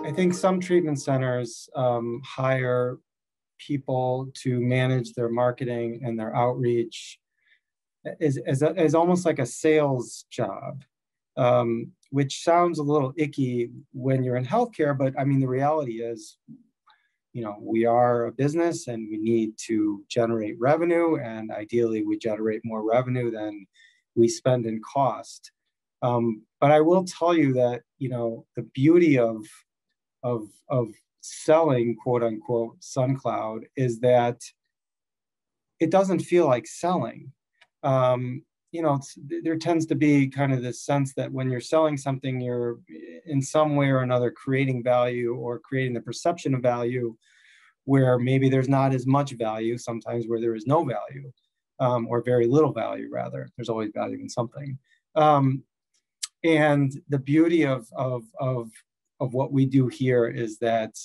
I think some treatment centers hire people to manage their marketing and their outreach is almost like a sales job, which sounds a little icky when you're in healthcare. But I mean, the reality is, we are a business and we need to generate revenue, and ideally we generate more revenue than we spend in cost. But I will tell you that, the beauty of selling, quote unquote, SunCloud is that it doesn't feel like selling. There tends to be kind of this sense that when you're selling something, you're in some way or another creating value or creating the perception of value where maybe there's not as much value, sometimes where there is no value, or very little value, rather. There's always value in something. And the beauty of what we do here is that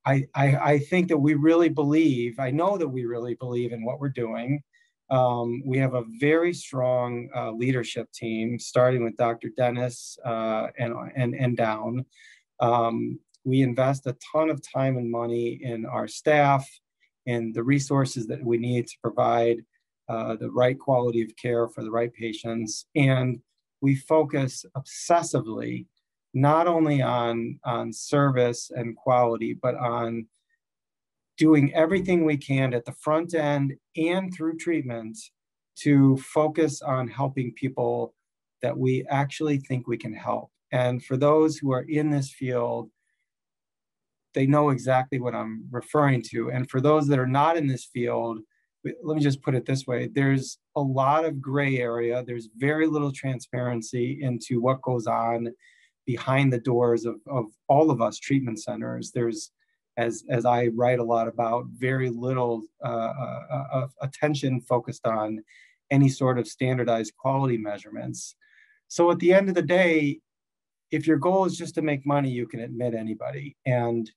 I think that we really believe, I know that we really believe in what we're doing. We have a very strong leadership team, starting with Dr. Dennis and down. We invest a ton of time and money in our staff and the resources that we need to provide the right quality of care for the right patients. And we focus obsessively not only on service and quality, but on doing everything we can at the front end and through treatment to focus on helping people that we actually think we can help. And for those who are in this field, they know exactly what I'm referring to. And for those that are not in this field, let me just put it this way. There's a lot of gray area. There's very little transparency into what goes on behind the doors of all of us treatment centers. There's, as I write a lot about, very little attention focused on any sort of standardized quality measurements. So at the end of the day, if your goal is just to make money, you can admit anybody. And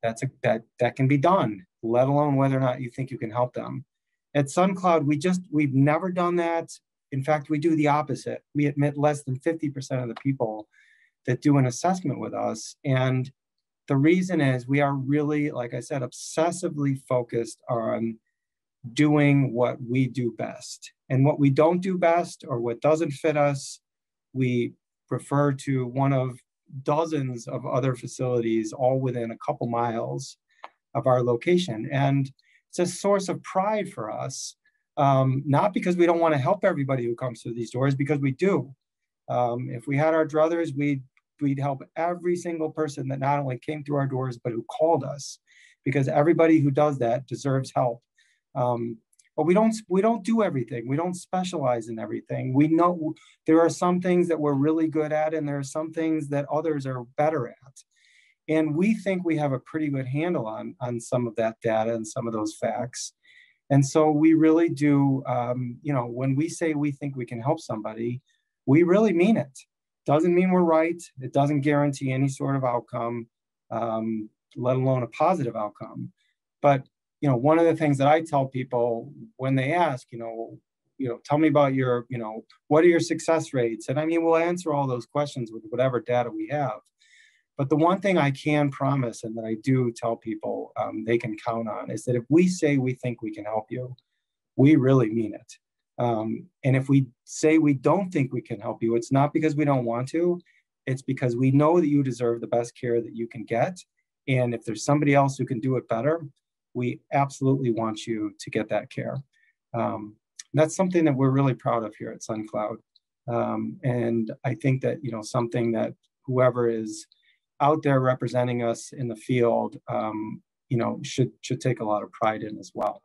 that can be done, let alone whether or not you think you can help them. At SunCloud, we've never done that. In fact, we do the opposite. We admit less than 50% of the people that do an assessment with us. And the reason is we are really, like I said, obsessively focused on doing what we do best. And what we don't do best, or what doesn't fit us, we refer to one of dozens of other facilities all within a couple miles of our location. And it's a source of pride for us, not because we don't want to help everybody who comes through these doors, because we do. If we had our druthers, we'd help every single person that not only came through our doors, but who called us, because everybody who does that deserves help. But we don't do everything. We don't specialize in everything. We know there are some things that we're really good at, and there are some things that others are better at. And we think we have a pretty good handle on some of that data and some of those facts. And so we really do, when we say we think we can help somebody, we really mean it. Doesn't mean we're right. It doesn't guarantee any sort of outcome, let alone a positive outcome. But one of the things that I tell people when they ask, tell me about your, what are your success rates? And I mean, we'll answer all those questions with whatever data we have. But the one thing I can promise, and that I do tell people they can count on, is that if we say we think we can help you, we really mean it. And if we say we don't think we can help you, it's not because we don't want to, it's because we know that you deserve the best care that you can get. And if there's somebody else who can do it better, we absolutely want you to get that care. That's something that we're really proud of here at SunCloud. And I think that, something that whoever is out there representing us in the field, should take a lot of pride in as well.